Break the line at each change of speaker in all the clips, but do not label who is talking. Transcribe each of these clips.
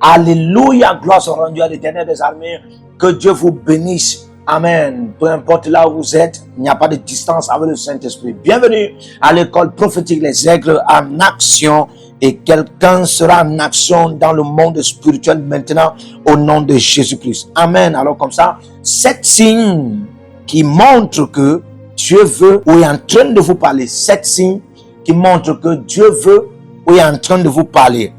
Alléluia, gloire soit rendue à l'Éternel des armées. Que Dieu vous bénisse. Amen. Peu importe là où vous êtes, il n'y a pas de distance avec le Saint-Esprit. Bienvenue à l'école prophétique Les Aigles en action. Et quelqu'un sera en action dans le monde spirituel maintenant au nom de Jésus-Christ. Amen. Alors comme ça, 7 signes qui montrent que Dieu veut ou est en train de vous parler. 7 signes qui montrent que Dieu veut ou est en train de vous parler.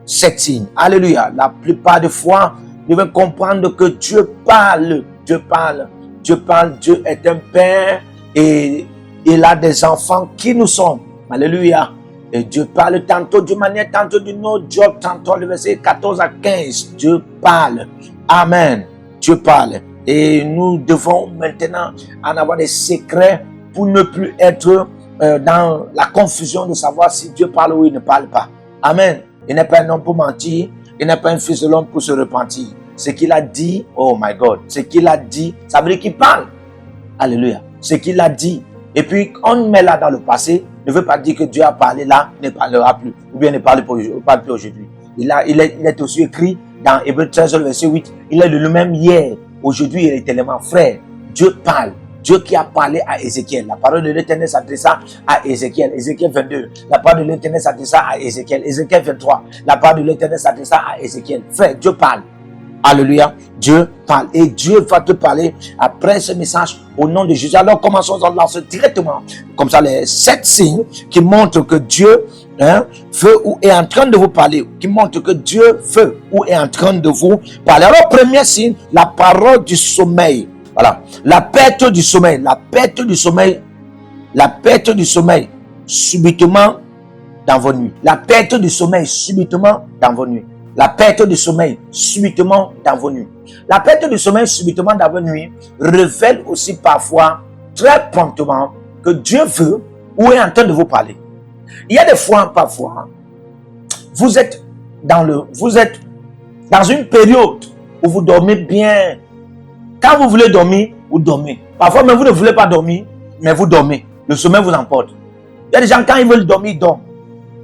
7 signes. Alléluia. La plupart des fois, vous devez comprendre que Dieu parle. Dieu parle. Dieu parle. Dieu est un père et il a des enfants qui nous sommes. Alléluia. Et Dieu parle tantôt d'une manière, tantôt d'une autre. Job, tantôt le verset 14 à 15. Dieu parle. Amen. Dieu parle. Et nous devons maintenant en avoir des secrets pour ne plus être dans la confusion de savoir si Dieu parle ou il ne parle pas. Amen. Il n'est pas un homme pour mentir. Il n'est pas un fils de l'homme pour se repentir. Ce qu'il a dit, oh my God, ce qu'il a dit, ça veut dire qu'il parle. Alléluia. Ce qu'il a dit. Et puis, on met là dans le passé, ne veut pas dire que Dieu a parlé là, ne parlera plus. Ou bien ne parle plus aujourd'hui. Il est aussi écrit dans Hébreux 13, verset 8. Il est le même hier, aujourd'hui et éternellement. Frère, Dieu parle. Dieu qui a parlé à Ézéchiel. La parole de l'Éternel s'adressa à Ézéchiel. Ézéchiel 22. La parole de l'Éternel s'adressa à Ézéchiel. Ézéchiel 23. La parole de l'Éternel s'adressa à Ézéchiel. Frère, Dieu parle. Alléluia. Dieu parle. Et Dieu va te parler après ce message au nom de Jésus. Alors commençons à lancer directement. Comme ça, les 7 signes qui montrent que Dieu veut ou est en train de vous parler. Qui montrent que Dieu veut ou est en train de vous parler. Alors, premier signe, la parole du sommeil. Voilà. La perte du sommeil. La perte du sommeil. La perte du sommeil. Subitement dans vos nuits. La perte du sommeil subitement dans vos nuits. La perte du sommeil subitement dans vos nuits. La perte du sommeil subitement dans vos nuits révèle aussi parfois, très promptement, que Dieu veut ou est en train de vous parler. Il y a des fois, parfois, vous êtes dans une période où vous dormez bien. Quand vous voulez dormir, vous dormez. Parfois même vous ne voulez pas dormir, mais vous dormez. Le sommeil vous emporte. Il y a des gens, quand ils veulent dormir, ils dorment.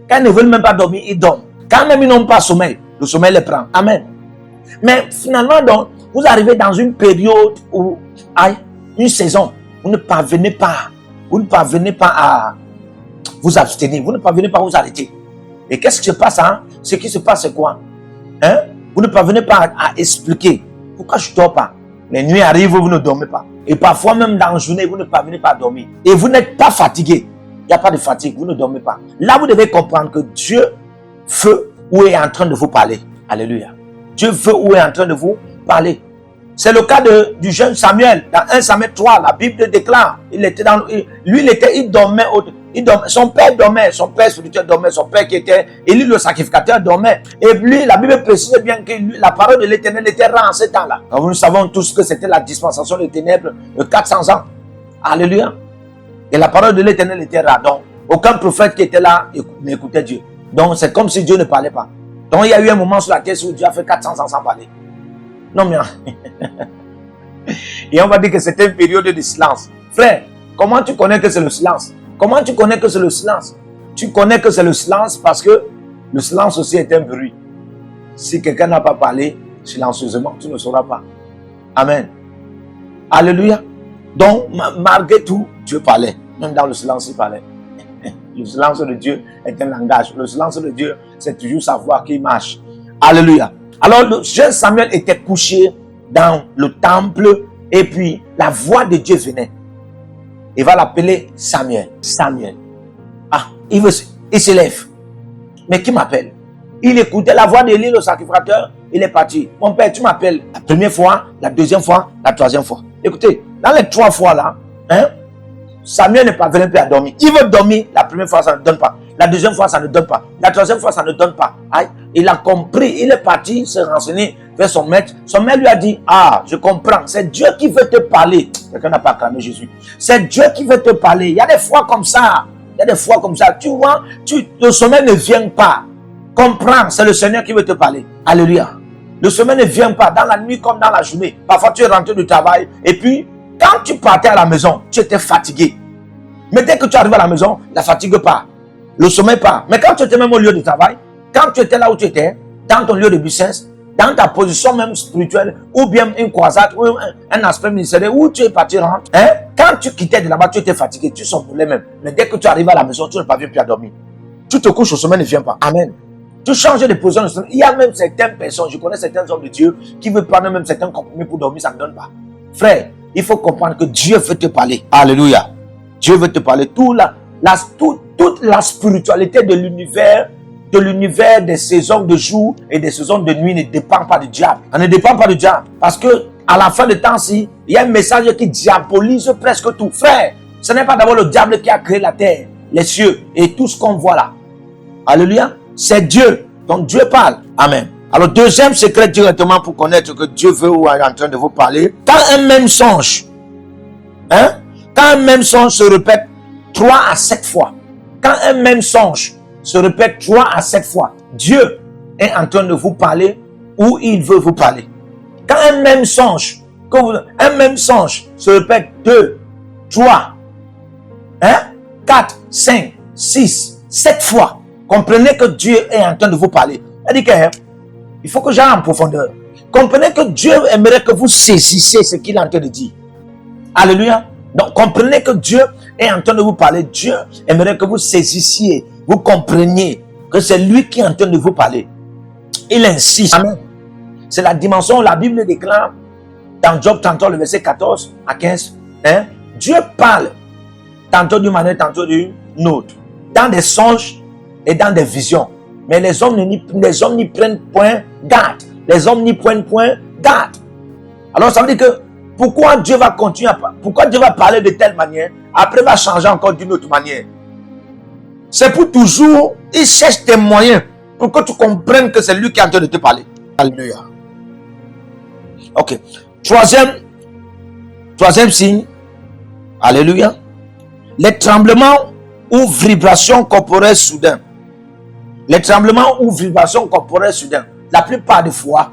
Quand ils ne veulent même pas dormir, ils dorment. Quand même ils n'ont pas sommeil, le sommeil les prend. Amen. Mais finalement, donc, vous arrivez dans une période où, une saison, vous ne parvenez pas à vous abstenir, vous ne parvenez pas à vous arrêter. Et qu'est-ce qui se passe? Ce qui se passe, c'est quoi? Vous ne parvenez pas à expliquer pourquoi je ne dors pas. Les nuits arrivent, vous ne dormez pas. Et parfois même dans la journée, vous ne parvenez pas à dormir. Et vous n'êtes pas fatigué. Il n'y a pas de fatigue, vous ne dormez pas. Là, vous devez comprendre que Dieu veut ou est en train de vous parler. Alléluia. Dieu veut ou est en train de vous parler. C'est le cas du jeune Samuel. Dans 1 Samuel 3, la Bible déclare, il dormait. Son père dormait, son père spirituel dormait, son père qui était Élie le sacrificateur dormait. Et lui, la Bible précise bien que la parole de l'Éternel était rare en ce temps-là. Alors, nous savons tous que c'était la dispensation des ténèbres de 400 ans. Alléluia. Et la parole de l'Éternel était rare. Donc, aucun prophète qui était là n'écoutait Dieu. Donc, c'est comme si Dieu ne parlait pas. Donc, il y a eu un moment sur la terre où Dieu a fait 400 ans sans parler. Non, mais... Et on va dire que c'était une période de silence. Frère, comment tu connais que c'est le silence? Comment tu connais que c'est le silence? Tu connais que c'est le silence parce que le silence aussi est un bruit. Si quelqu'un n'a pas parlé silencieusement, tu ne sauras pas. Amen. Alléluia. Donc, malgré tout, Dieu parlait. Même dans le silence, il parlait. Le silence de Dieu est un langage. Le silence de Dieu, c'est toujours sa voix qui marche. Alléluia. Alors, le jeune Samuel était couché dans le temple et puis la voix de Dieu venait. Il va l'appeler Samuel. Samuel. Il se lève. Mais qui m'appelle? Il écoutait la voix d'Élie, le sacrificateur. Il est parti. Mon père, tu m'appelles la première fois, la deuxième fois, la troisième fois. Écoutez, dans les 3 fois là, Samuel ne parvenait plus à dormir. Il veut dormir, la première fois, ça ne donne pas. La deuxième fois, ça ne donne pas. La troisième fois, ça ne donne pas. Il a compris, il est parti se renseigner vers son maître. Son maître lui a dit, je comprends, c'est Dieu qui veut te parler. Quelqu'un n'a pas acclamé Jésus. C'est Dieu qui veut te parler. Il y a des fois comme ça. Tu vois, le sommeil ne vient pas. Comprends, c'est le Seigneur qui veut te parler. Alléluia. Le sommeil ne vient pas dans la nuit comme dans la journée. Parfois, tu es rentré du travail et puis, quand tu partais à la maison, tu étais fatigué. Mais dès que tu arrives à la maison, la fatigue part. Le sommeil part. Mais quand tu étais même au lieu de travail, quand tu étais là où tu étais, dans ton lieu de business, dans ta position même spirituelle, ou bien une croisade, ou un aspect ministériel, où tu es parti rentrer. Hein? Quand tu quittais de là-bas, tu étais fatigué, tu somnolais même. Mais dès que tu arrives à la maison, tu ne parviens plus à dormir. Tu te couches au sommeil, ne viens pas. Amen. Tu changes de position. Il y a même certaines personnes, je connais certains hommes de Dieu, qui veulent prendre même certains compromis pour dormir, ça ne donne pas. Frère, il faut comprendre que Dieu veut te parler. Alléluia. Dieu veut te parler. Toute la spiritualité de l'univers, des saisons de jour et des saisons de nuit ne dépend pas du diable. Ça ne dépend pas du diable. Parce que à la fin de temps-ci, il y a un message qui diabolise presque tout. Frère, ce n'est pas d'abord le diable qui a créé la terre, les cieux et tout ce qu'on voit là. Alléluia. C'est Dieu. Donc Dieu parle. Amen. Alors, deuxième secret directement pour connaître que Dieu veut ou est en train de vous parler. Quand un même songe, quand un même songe se répète 3 à 7 fois, quand un même songe se répète 3 à 7 fois, Dieu est en train de vous parler ou il veut vous parler. Quand un même songe se répète 2, 3, 4, 5, 6, 7 fois, comprenez que Dieu est en train de vous parler. Il faut que j'aille en profondeur. Comprenez que Dieu aimerait que vous saisissiez ce qu'il est en train de dire. Alléluia. Donc, comprenez que Dieu est en train de vous parler. Dieu aimerait que vous saisissiez, vous compreniez que c'est lui qui est en train de vous parler. Il insiste. Amen. C'est la dimension, la Bible déclare dans Job 33, le verset 14 à 15. Dieu parle tantôt d'une manière, tantôt d'une autre. Dans des songes et dans des visions. Mais les hommes n'y prennent point garde. Les hommes n'y prennent point garde. Alors ça veut dire que pourquoi Dieu va continuer pourquoi Dieu va parler de telle manière, après va changer encore d'une autre manière. C'est pour toujours, il cherche des moyens pour que tu comprennes que c'est lui qui est en train de te parler. Alléluia. Ok. Troisième signe. Alléluia. Les tremblements ou vibrations corporelles soudaines. Les tremblements ou vibrations corporelles soudaines. La plupart des fois,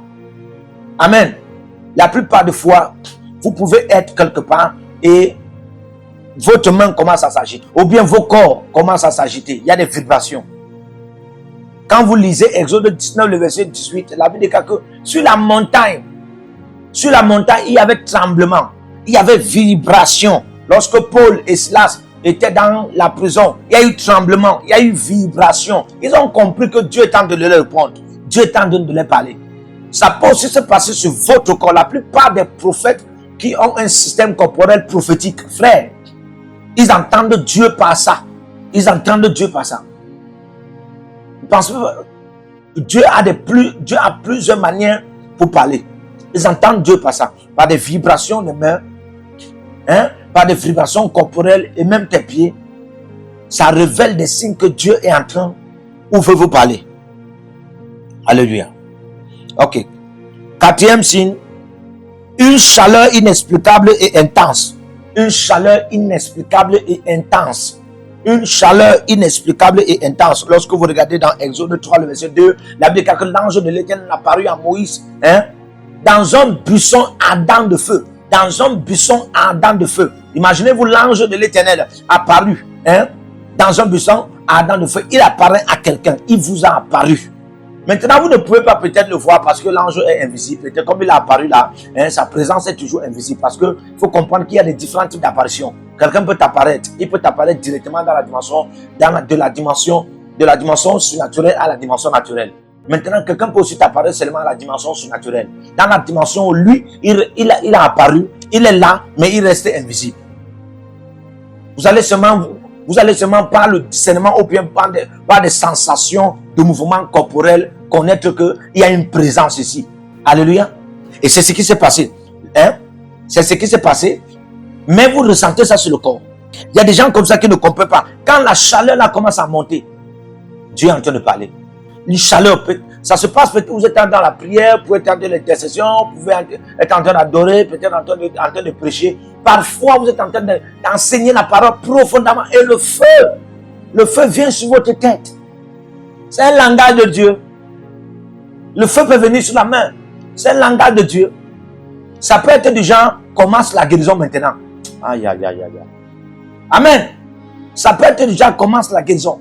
amen, la plupart des fois, vous pouvez être quelque part et votre main commence à s'agiter. Ou bien vos corps commencent à s'agiter. Il y a des vibrations. Quand vous lisez Exode 19, le verset 18, la Bible dit que sur la montagne, il y avait tremblement. Il y avait vibration. Lorsque Paul et Silas étaient dans la prison, il y a eu tremblement, il y a eu vibration. Ils ont compris que Dieu est en train de leur répondre. Dieu est en train de leur parler. Ça peut aussi se passer sur votre corps. La plupart des prophètes qui ont un système corporel prophétique, frère, ils entendent Dieu par ça. Ils entendent Dieu par ça. Parce que Dieu a plusieurs manières pour parler. Ils entendent Dieu par ça. Par des vibrations de mains, par des vibrations corporelles et même tes pieds. Ça révèle des signes que Dieu est en train ou veut vous parler. Alléluia. Ok. Quatrième signe. Une chaleur inexplicable et intense. Une chaleur inexplicable et intense. Une chaleur inexplicable et intense. Lorsque vous regardez dans Exode 3, le verset 2, la Bible dit que l'ange de l'Éternel apparut à Moïse, dans un buisson ardent de feu. Dans un buisson ardent de feu. Imaginez-vous l'ange de l'Éternel apparu, dans un buisson ardent de feu. Il apparaît à quelqu'un. Il vous a apparu. Maintenant, vous ne pouvez pas peut-être le voir parce que l'ange est invisible. Peut-être comme il a apparu là, sa présence est toujours invisible. Parce qu'il faut comprendre qu'il y a des différents types d'apparitions. Quelqu'un peut apparaître. Il peut apparaître directement dans la dimension, de la dimension surnaturelle à la dimension naturelle. Maintenant, quelqu'un peut aussi apparaître seulement à la dimension surnaturelle. Dans la dimension où lui, il a apparu, il est là, mais il reste invisible. Vous allez seulement par le discernement ou bien par des sensations de mouvement corporel connaître qu'il y a une présence ici. Alléluia. Et c'est ce qui s'est passé. C'est ce qui s'est passé. Mais vous ressentez ça sur le corps. Il y a des gens comme ça qui ne comprennent pas. Quand la chaleur là commence à monter, Dieu est en train de parler. Une chaleur, ça se passe peut-être vous êtes dans la prière, vous pouvez être dans l'intercession, vous pouvez être en train d'adorer, peut-être en train de prêcher. Parfois, vous êtes en train d'enseigner la parole profondément et le feu vient sur votre tête. C'est un langage de Dieu. Le feu peut venir sur la main. C'est un langage de Dieu. Ça peut être du genre, commence la guérison maintenant. Aïe, aïe, aïe, aïe. Amen. Ça peut être du genre, commence la guérison.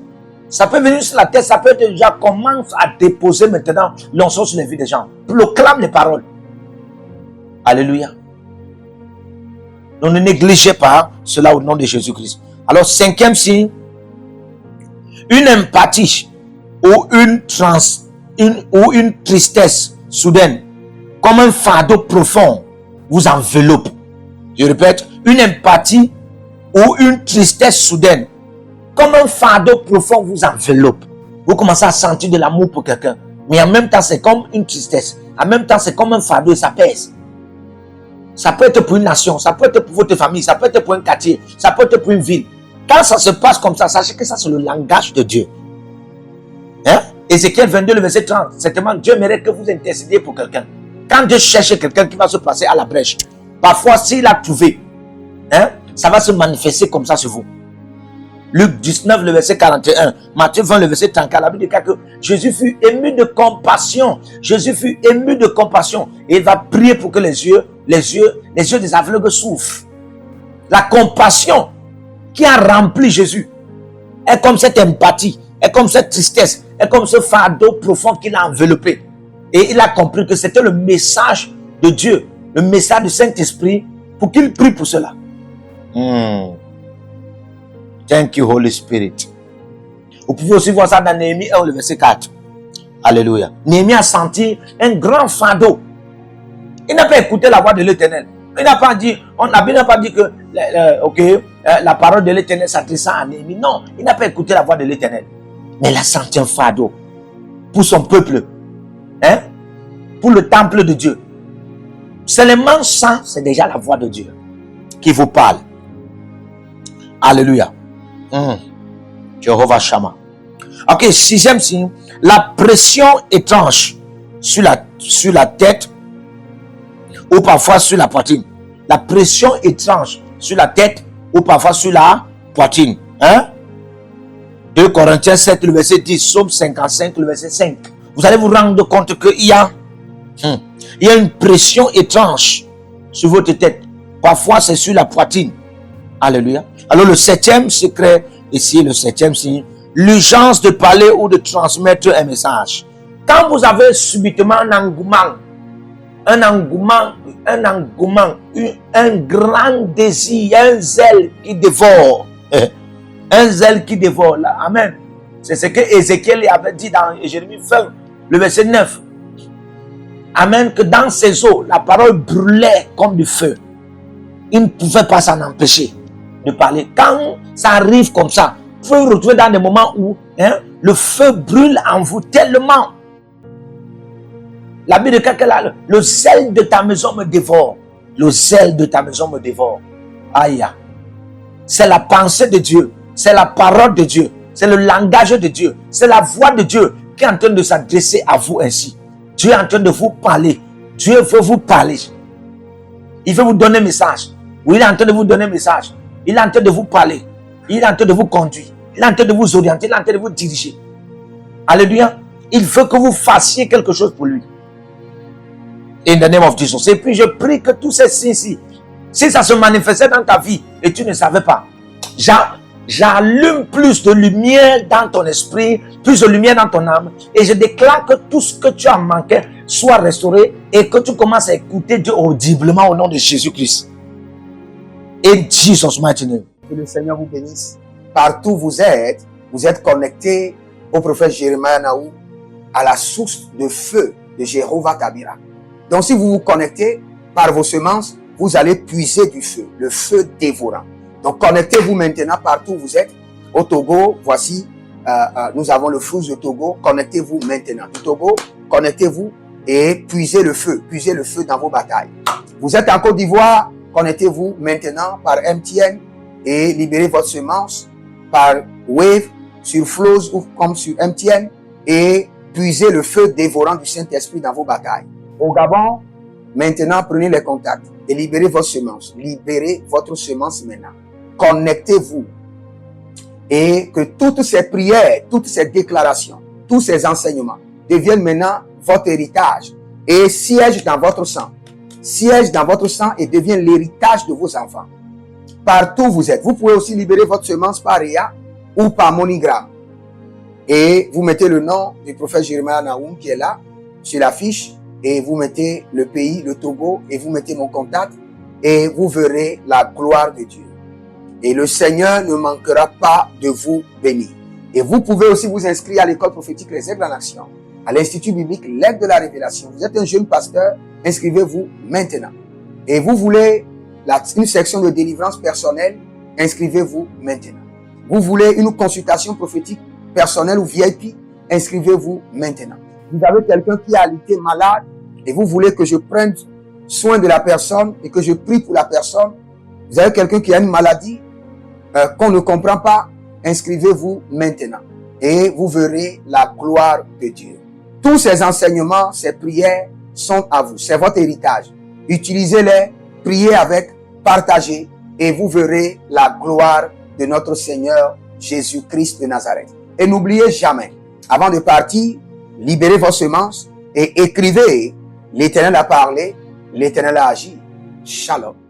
Ça peut venir sur la tête, ça peut être déjà commence à déposer maintenant l'onction sur les vies des gens. Proclame les paroles. Alléluia. Donc ne négligez pas cela au nom de Jésus-Christ. Alors, cinquième signe, une empathie ou une tristesse soudaine, comme un fardeau profond, vous enveloppe. Je répète, une empathie ou une tristesse soudaine, comme un fardeau profond vous enveloppe. Vous commencez à sentir de l'amour pour quelqu'un, mais en même temps, c'est comme une tristesse. En même temps, c'est comme un fardeau et ça pèse. Ça peut être pour une nation, ça peut être pour votre famille, ça peut être pour un quartier, ça peut être pour une ville. Quand ça se passe comme ça, sachez que ça, c'est le langage de Dieu. Hein? Ézéchiel 22, le verset 30. Certainement, Dieu mérite que vous intercédiez pour quelqu'un. Quand Dieu cherche quelqu'un qui va se passer à la brèche, parfois, s'il a trouvé, hein, ça va se manifester comme ça sur vous. Luc 19, le verset 41. Matthieu 20, le verset 34. La Bible dit que Jésus fut ému de compassion. Jésus fut ému de compassion. Et il va prier pour que les yeux des aveugles souffrent. La compassion qui a rempli Jésus est comme cette empathie, est comme cette tristesse, est comme ce fardeau profond qu'il a enveloppé. Et il a compris que c'était le message de Dieu, le message du Saint-Esprit pour qu'il prie pour cela. Thank you, Holy Spirit. Vous pouvez aussi voir ça dans Néhémie 1, le verset 4. Alléluia. Néhémie a senti un grand fardeau. Il n'a pas écouté la voix de l'Éternel. Il n'a pas dit, n'a pas dit que la parole de l'Éternel s'adressait à Néhémie. Non, il n'a pas écouté la voix de l'Éternel. Mais il a senti un fardeau pour son peuple. Hein? Pour le temple de Dieu. Seulement ça, c'est déjà la voix de Dieu qui vous parle. Alléluia. Jehovah Shammah. Ok, sixième signe, la pression étrange sur la tête ou parfois sur la poitrine. La pression étrange sur la tête ou parfois sur la poitrine. Hein? 2 Corinthiens 7, le verset 10, Psaume 55, le verset 5. Vous allez vous rendre compte qu'il y a une pression étrange sur votre tête. Parfois, c'est sur la poitrine. Alléluia. Alors, le septième secret, ici, le septième signe, l'urgence de parler ou de transmettre un message. Quand vous avez subitement un grand désir, un zèle qui dévore. Un zèle qui dévore. Là. Amen. C'est ce que Ézéchiel avait dit dans Jérémie 20, le verset 9. Amen. Que dans ses eaux, la parole brûlait comme du feu. Il ne pouvait pas s'en empêcher de parler. Quand ça arrive comme ça, vous pouvez vous retrouver dans des moments où le feu brûle en vous tellement. La Bible dit que là, le zèle de ta maison me dévore. Le zèle de ta maison me dévore. Aïe. C'est la pensée de Dieu. C'est la parole de Dieu. C'est le langage de Dieu. C'est la voix de Dieu qui est en train de s'adresser à vous ainsi. Dieu est en train de vous parler. Dieu veut vous parler. Il veut vous donner un message. Oui, il est en train de vous donner un message. Il est en train de vous parler. Il est en train de vous conduire. Il est en train de vous orienter. Il est en train de vous diriger. Alléluia. Il veut que vous fassiez quelque chose pour lui. In the name of Jesus. Et puis je prie que tous ces signes-ci, si ça se manifestait dans ta vie et tu ne savais pas, j'allume plus de lumière dans ton esprit, plus de lumière dans ton âme, et je déclare que tout ce que tu as manqué soit restauré et que tu commences à écouter Dieu audiblement au nom de Jésus-Christ. In Jesus' mighty name.
Que le Seigneur vous bénisse. Partout où vous êtes connectés au prophète Jérémie Naou, à la source de feu de Jéhovah Tabira. Donc si vous vous connectez par vos semences, vous allez puiser du feu, le feu dévorant. Donc connectez-vous maintenant partout où vous êtes. Au Togo, voici, nous avons le flux de Togo. Connectez-vous maintenant. Au Togo, connectez-vous et puisez le feu dans vos batailles. Vous êtes en Côte d'Ivoire, connectez-vous maintenant par MTN et libérez votre semence par Wave sur Flows ou comme sur MTN et puisez le feu dévorant du Saint-Esprit dans vos batailles. Au Gabon, maintenant prenez les contacts et libérez votre semence. Libérez votre semence maintenant. Connectez-vous et que toutes ces prières, toutes ces déclarations, tous ces enseignements deviennent maintenant votre héritage et siègent dans votre sang. Siège dans votre sang et devient l'héritage de vos enfants. Partout où vous êtes. Vous pouvez aussi libérer votre semence par Réa ou par MoneyGram. Et vous mettez le nom du prophète Jeremiah Nahum qui est là, sur la fiche, et vous mettez le pays, le Togo, et vous mettez mon contact, et vous verrez la gloire de Dieu. Et le Seigneur ne manquera pas de vous bénir. Et vous pouvez aussi vous inscrire à l'école prophétique Les Aigles en Action, à l'Institut biblique L'Aigle de la Révélation. Vous êtes un jeune pasteur, inscrivez-vous maintenant. Et vous voulez une section de délivrance personnelle, inscrivez-vous maintenant. Vous voulez une consultation prophétique personnelle ou VIP, inscrivez-vous maintenant. Vous avez quelqu'un qui a été malade et vous voulez que je prenne soin de la personne et que je prie pour la personne. Vous avez quelqu'un qui a une maladie qu'on ne comprend pas, inscrivez-vous maintenant et vous verrez la gloire de Dieu. Tous ces enseignements, ces prières sont à vous. C'est votre héritage. Utilisez-les, priez avec, partagez et vous verrez la gloire de notre Seigneur Jésus-Christ de Nazareth. Et n'oubliez jamais, avant de partir, libérez vos semences et écrivez: l'Éternel a parlé, l'Éternel a agi. Shalom.